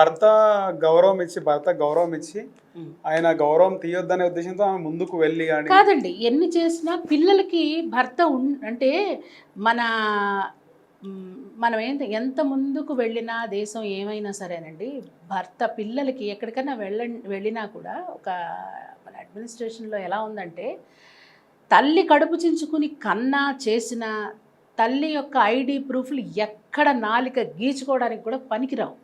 భర్త గౌరవం ఇచ్చి ఆయన గౌరవం తీయొద్దనే ఉద్దేశంతో ఆమె ముందుకు వెళ్ళి కానీ కాదండి, ఎన్ని చేసినా పిల్లలకి భర్త అంటే మన మనం ఎంత ముందుకు వెళ్ళినా దేశం ఏమైనా సరేనండి, భర్త పిల్లలకి ఎక్కడికైనా వెళ్ళినా కూడా ఒక మన అడ్మినిస్ట్రేషన్లో ఎలా ఉందంటే, తల్లి కడుపు చించుకుని కన్నా చేసిన తల్లి యొక్క ఐడి ప్రూఫ్లు ఎక్కడ నాలిక గీచుకోవడానికి కూడా పనికిరావు.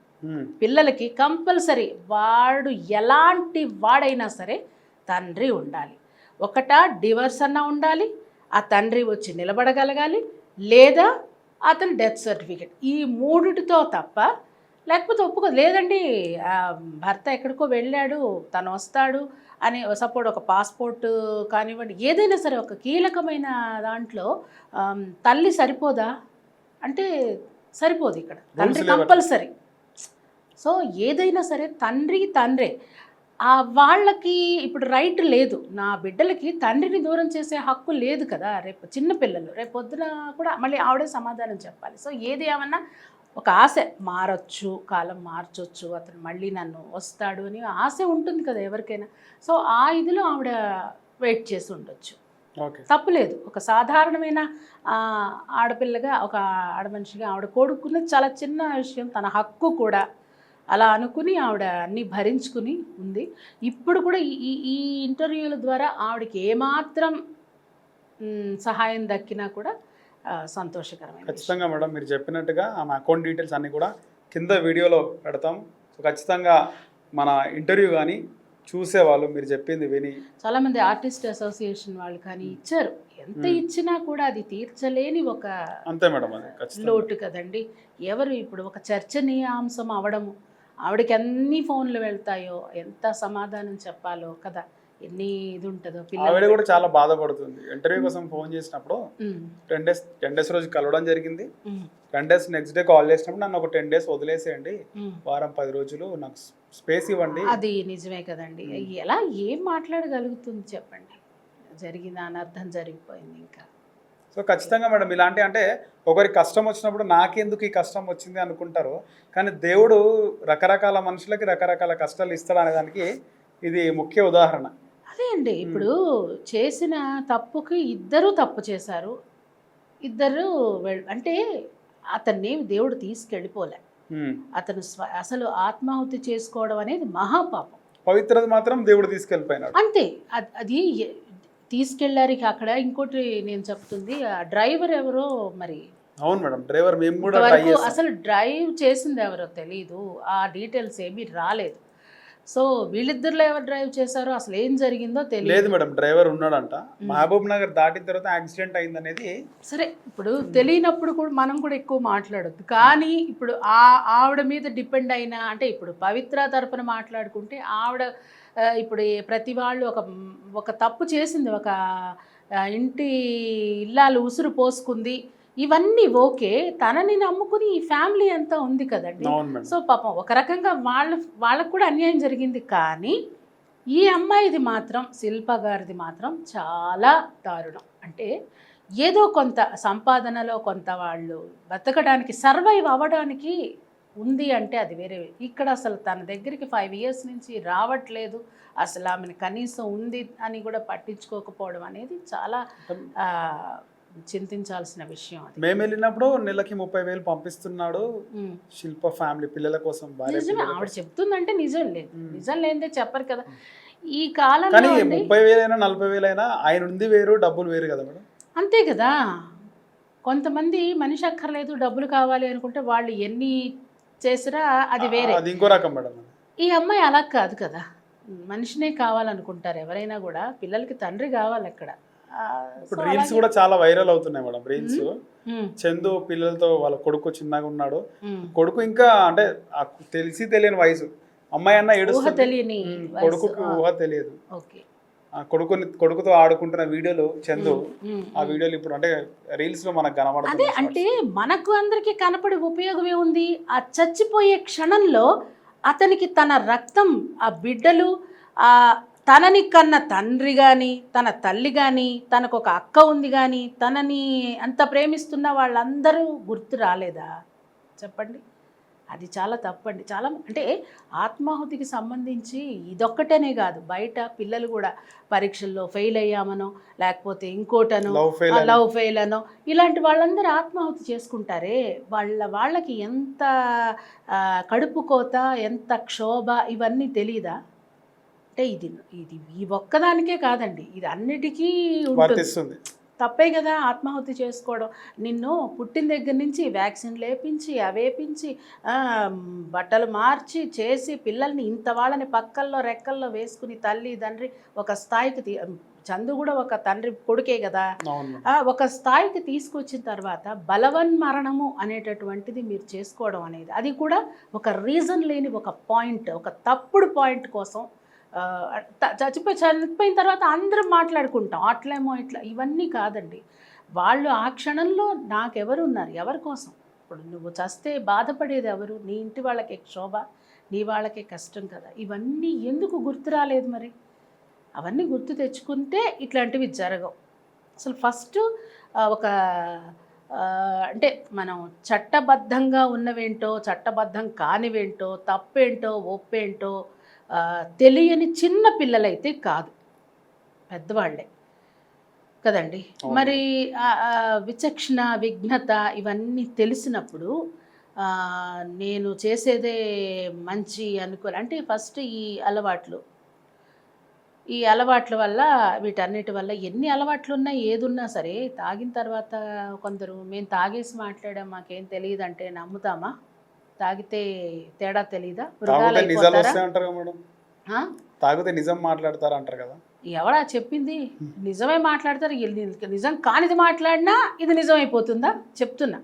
పిల్లలకి కంపల్సరీ వాడు ఎలాంటి వాడైనా సరే తండ్రి ఉండాలి. ఒకటా డివర్స్ అన్నా ఉండాలి, ఆ తండ్రి వచ్చి నిలబడగలగాలి, లేదా అతని డెత్ సర్టిఫికేట్. ఈ మూడిటితో తప్ప లేకపోతే ఒప్పుకోదు. లేదండి భర్త ఎక్కడికో వెళ్ళాడు తను వస్తాడు అని సపోర్ట్ ఒక పాస్పోర్ట్ కానివ్వండి, ఏదైనా సరే ఒక కీలకమైన దాంట్లో తల్లి సరిపోదా అంటే సరిపోదు. ఇక్కడ తండ్రి కంపల్సరీ. సో ఏదైనా సరే తండ్రే. వాళ్ళకి ఇప్పుడు రైట్ లేదు, నా బిడ్డలకి తండ్రిని దూరం చేసే హక్కు లేదు కదా. రేపు చిన్నపిల్లలు రేపు పొద్దున కూడా మళ్ళీ ఆవిడే సమాధానం చెప్పాలి. సో ఏది ఏమన్నా ఒక ఆశ, మారచ్చు, కాలం మార్చొచ్చు, అతను మళ్ళీ నన్ను వస్తాడు అని ఆశ ఉంటుంది కదా ఎవరికైనా. సో ఆ ఇదిలో ఆవిడ వెయిట్ చేసి ఉండొచ్చు, తప్పులేదు. ఒక సాధారణమైన ఆడపిల్లగా, ఒక ఆడమనిషిగా ఆవిడ కోరుకున్నది చాలా చిన్న విషయం, తన హక్కు కూడా. అలా అనుకుని ఆవిడ అన్నీ భరించుకుని ఉంది. ఇప్పుడు కూడా ఈ ఇంటర్వ్యూల ద్వారా ఆవిడకి ఏమాత్రం సహాయం దక్కినా కూడా సంతోషకరమైన. ఖచ్చితంగా మేడం, మీరు చెప్పినట్టుగా ఆమె అకౌంట్ డీటెయిల్స్ అన్నీ కూడా కింద వీడియోలో పెడతాం. సో ఖచ్చితంగా మన ఇంటర్వ్యూ కానీ చూసేవాళ్ళు మీరు చెప్పింది విని, చాలామంది ఆర్టిస్ట్ అసోసియేషన్ వాళ్ళు కానీ ఇచ్చారు. ఎంత ఇచ్చినా కూడా అది తీర్చలేని ఒక అంతే మేడం, అది లోటు కదండి. ఎవరు ఇప్పుడు ఒక చర్చనీయాంశం అవడము, ఆవిడకి అన్ని ఫోన్లు వెళ్తాయో, ఎంత సమాధానం చెప్పాలో కదా, ఎన్ని ఇది ఉంటుందో. ఆవిడ కూడా చాలా బాధపడుతుంది. ఇంటర్వ్యూ కోసం ఫోన్ చేసినప్పుడు 10 days రోజు కలవడం జరిగింది. 10 days నెక్స్ట్ డే కాల్ చేసినప్పుడు నన్ను ఒక 10 days వదిలేసేయండి, వారం 10 రోజులు నాకు స్పేస్ ఇవ్వండి. అది నిజమే కదండి. ఎలా ఏం మాట్లాడగలుగుతుంది చెప్పండి, జరిగిన అనర్థం జరిగిపోయింది. ఇంకా సో ఖచ్చితంగా మేడం, ఇలాంటి అంటే ఒకరికి కష్టం వచ్చినప్పుడు నాకెందుకు ఈ కష్టం వచ్చింది అనుకుంటారు, కానీ దేవుడు రకరకాల మనుషులకి రకరకాల కష్టాలు ఇస్తాడు అనే దానికి ఇది ముఖ్య ఉదాహరణ. అదే అండి, ఇప్పుడు చేసిన తప్పుకి ఇద్దరు తప్పు చేశారు, ఇద్దరు అంటే అతన్ని దేవుడు తీసుకెళ్ళిపోలే. అతను అసలు ఆత్మాహుతి చేసుకోవడం అనేది మహాపాపం. పవిత్రత మాత్రం దేవుడు తీసుకెళ్ళిపోయినాడు అంతే. అది తీసుకెళ్ళారు. అక్కడ ఇంకోటి నేను చెప్తుంది, ఆ డ్రైవర్ ఎవరో మరి. అవును మేడం, డ్రైవర్ మేము కూడా అసలు డ్రైవ్ చేసింది ఎవరో తెలీదు, ఆ డీటెయిల్స్ ఏమీ రాలేదు. సో వీళ్ళిద్దరిలో ఎవరు డ్రైవ్ చేశారో అసలు ఏం జరిగిందో తెలియదు మేడం. డ్రైవర్ ఉన్నాడంట, మహబూబ్ నగర్ దాటిన తర్వాత యాక్సిడెంట్ అయింది అనేది. సరే, ఇప్పుడు తెలియనప్పుడు కూడా మనం కూడా ఎక్కువ మాట్లాడొద్దు. కానీ ఇప్పుడు ఆవిడ మీద డిపెండ్ అయిన, అంటే ఇప్పుడు పవిత్ర తరపున మాట్లాడుకుంటే ఆవిడ ఇప్పుడు ప్రతి వాళ్ళు ఒక తప్పు చేసింది, ఒక ఇంటి ఇల్లాలు ఉసురు పోసుకుంది, ఇవన్నీ ఓకే. తనని నమ్ముకుని ఈ ఫ్యామిలీ అంతా ఉంది కదండి. సో పాపం ఒక రకంగా వాళ్ళకు కూడా అన్యాయం జరిగింది. కానీ ఈ అమ్మాయిది మాత్రం, శిల్ప గారిది మాత్రం చాలా దారుణం. అంటే ఏదో కొంత సంపాదనలో కొంత వాళ్ళు బతకడానికి, సర్వైవ్ అవ్వడానికి ఉంది అంటే అది వేరే. ఇక్కడ అసలు తన దగ్గరికి 5 years నుంచి రావట్లేదు, అసలు ఆమెను కనీసం ఉంది అని కూడా పట్టించుకోకపోవడం అనేది చాలా చింతించాల్సిన విషయం. అది మేము వెళ్ళినప్పుడు నెలకి 30,000 పంపిస్తున్నాడు శిల్ప ఫ్యామిలీ పిల్లల కోసం. నిజమే, ఆవిడ చెప్తుందంటే నిజం లేదు, నిజం లేదే చెప్పరు కదా ఈ కాలంలో. 30,000 అయినా 40,000 అయినా ఆయన ఉంది వేరు, డబ్బులు వేరు కదా మేడం. అంతే కదా. కొంతమంది మనిషి అక్కర్లేదు డబ్బులు కావాలి అనుకుంటే వాళ్ళు ఎన్ని చేసినా అది వేరే, అది ఇంకో రకం మేడం. ఈ అమ్మాయి అలా కాదు కదా, మనిషినే కావాలనుకుంటారు ఎవరైనా కూడా. పిల్లలకి తండ్రి కావాలి అక్కడ. ఇప్పుడు రీల్స్ కూడా చాలా వైరల్ అవుతున్నాయి మేడం. రీల్స్ చందు పిల్లలతో, వాళ్ళ కొడుకు చిన్నగా ఉన్నాడు, కొడుకు ఇంకా అంటే తెలిసి తెలియని వయసు, అమ్మాయి అన్న ఏడుస్తుంది, కొడుకుకి ఊహ తెలియదు. కొడుకుతో ఆడుకుంటున్న వీడియోలు చందు, ఆ వీడియోలు ఇప్పుడు అంటే రీల్స్ లో మనకు కనబడుతుంది. అంటే మనకు అందరికి కనపడే ఉపయోగమే ఉంది. ఆ చచ్చిపోయే క్షణంలో అతనికి తన రక్తం, ఆ బిడ్డలు, ఆ తనని కన్న తండ్రి కానీ, తన తల్లి కానీ, తనకు ఒక అక్క ఉంది కానీ, తనని అంత ప్రేమిస్తున్న వాళ్ళందరూ గుర్తు రాలేదా చెప్పండి? అది చాలా తప్పండి. చాలా అంటే ఆత్మాహుతికి సంబంధించి ఇదొక్కటనే కాదు, బయట పిల్లలు కూడా పరీక్షల్లో ఫెయిల్ అయ్యామనో లేకపోతే ఇంకోటనో లవ్ ఫెయిల్ అనో ఇలాంటి వాళ్ళందరూ ఆత్మాహుతి చేసుకుంటారే, వాళ్ళకి ఎంత కడుపు కోత, ఎంత క్షోభ ఇవన్నీ తెలీదా? అంటే ఇది ఈ ఒక్కదానికే కాదండి, ఇది అన్నిటికీ వర్తిస్తుంది. తప్పే కదా ఆత్మాహుతి చేసుకోవడం. నిన్ను పుట్టిన దగ్గర నుంచి వ్యాక్సిన్ లేపించి అవేపించి బట్టలు మార్చి చేసి పిల్లల్ని ఇంత వాళ్ళని పక్కల్లో రెక్కల్లో వేసుకుని తల్లి తండ్రి ఒక స్థాయికి చందు కూడా ఒక తండ్రి కొడుకే కదా, ఒక స్థాయికి తీసుకొచ్చిన తర్వాత బలవన్మరణము అనేటటువంటిది మీరు చేసుకోవడం అనేది, అది కూడా ఒక రీజన్ లేని ఒక పాయింట్, ఒక తప్పుడు పాయింట్ కోసం చనిపోయిన తర్వాత అందరం మాట్లాడుకుంటాం అట్లేమో ఇట్లా, ఇవన్నీ కాదండి. వాళ్ళు ఆ క్షణంలో నాకెవరు ఉన్నారు, ఎవరి కోసం? ఇప్పుడు నువ్వు చస్తే బాధపడేది ఎవరు? నీ ఇంటి వాళ్ళకి క్షోభ, నీ వాళ్ళకే కష్టం కదా. ఇవన్నీ ఎందుకు గుర్తు రాలేదు మరి? అవన్నీ గుర్తు తెచ్చుకుంటే ఇట్లాంటివి జరగవు. అసలు ఫస్ట్ ఒక అంటే మనం చట్టబద్ధంగా ఉన్నవేంటో, చట్టబద్ధం కానివేంటో, తప్పేంటో ఒప్పేంటో తెలియని చిన్న పిల్లలైతే కాదు, పెద్దవాళ్ళే కదండి. మరి విచక్షణ, విఘ్నత ఇవన్నీ తెలిసినప్పుడు నేను చేసేదే మంచి అనుకోవాలి. అంటే ఫస్ట్ ఈ అలవాట్ల వల్ల, వీటన్నిటి వల్ల ఎన్ని అలవాట్లు ఉన్నా ఏదున్నా సరే తాగిన తర్వాత కొందరు మేము తాగేసి మాట్లాడాం మాకేం తెలియదు అంటే నమ్ముతామా? తాగితే తేడా తెలీదా? తాగితే నిజం మాట్లాడతారు అంటారు కదా, ఎవడా చెప్పింది? నిజమే మాట్లాడతారు. నిజం కానిది మాట్లాడినా ఇది నిజం అయిపోతుందా? చెప్తున్నా.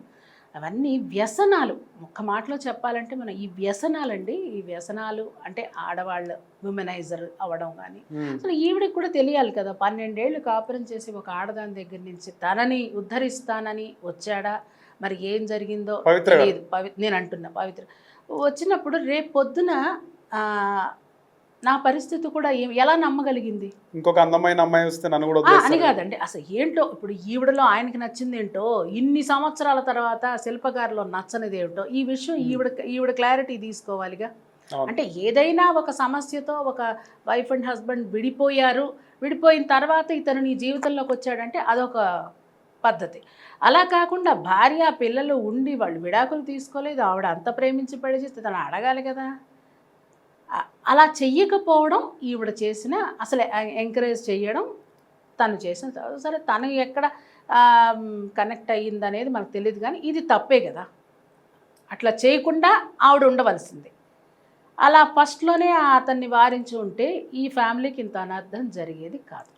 అవన్నీ వ్యసనాలు. ఒక్క మాటలో చెప్పాలంటే మనం ఈ వ్యసనాలండి, ఈ వ్యసనాలు అంటే ఆడవాళ్ళు ఉమెనైజర్ అవ్వడం కానీ, అసలు ఈవిడికి కూడా తెలియాలి కదా. 12 ఏళ్ళు కాపురం చేసి ఒక ఆడదాని దగ్గర నుంచి తనని ఉద్ధరిస్తానని వచ్చాడా, మరి ఏం జరిగిందో తెలియదు. నేను అంటున్నా పవిత్ర వచ్చినప్పుడు రేపు పొద్దున నా పరిస్థితి కూడా ఎలా నమ్మగలిగింది? ఇంకొక అందమైన అమ్మాయి వస్తే నన్ను కూడా అని కాదండి. అసలు ఏంటో ఇప్పుడు ఈవిడలో ఆయనకి నచ్చింది ఏంటో, ఇన్ని సంవత్సరాల తర్వాత శిల్పకారులో నచ్చనిది ఏమిటో, ఈ విషయం ఈవిడ క్లారిటీ తీసుకోవాలిగా. అంటే ఏదైనా ఒక సమస్యతో ఒక వైఫ్ అండ్ హస్బెండ్ విడిపోయిన తర్వాత ఇతను నీ జీవితంలోకి వచ్చాడంటే అదొక పద్ధతి. అలా కాకుండా భార్య పిల్లలు ఉండి వాళ్ళు విడాకులు తీసుకోలేదు, ఆవిడ అంత ప్రేమించి పెళ్లి చేస్తే తను అడగాలి కదా. అలా చెయ్యకపోవడం ఈవిడ చేసిన, అసలు ఎంకరేజ్ చేయడం తను చేసిన, సరే తను ఎక్కడ కనెక్ట్ అయ్యిందనేది మనకు తెలియదు కానీ ఇది తప్పే కదా. అట్లా చేయకుండా ఆవిడ ఉండవలసింది. అలా ఫస్ట్లోనే అతన్ని వారించి ఉంటే ఈ ఫ్యామిలీకి ఇంత అనర్థం జరిగేది కాదు.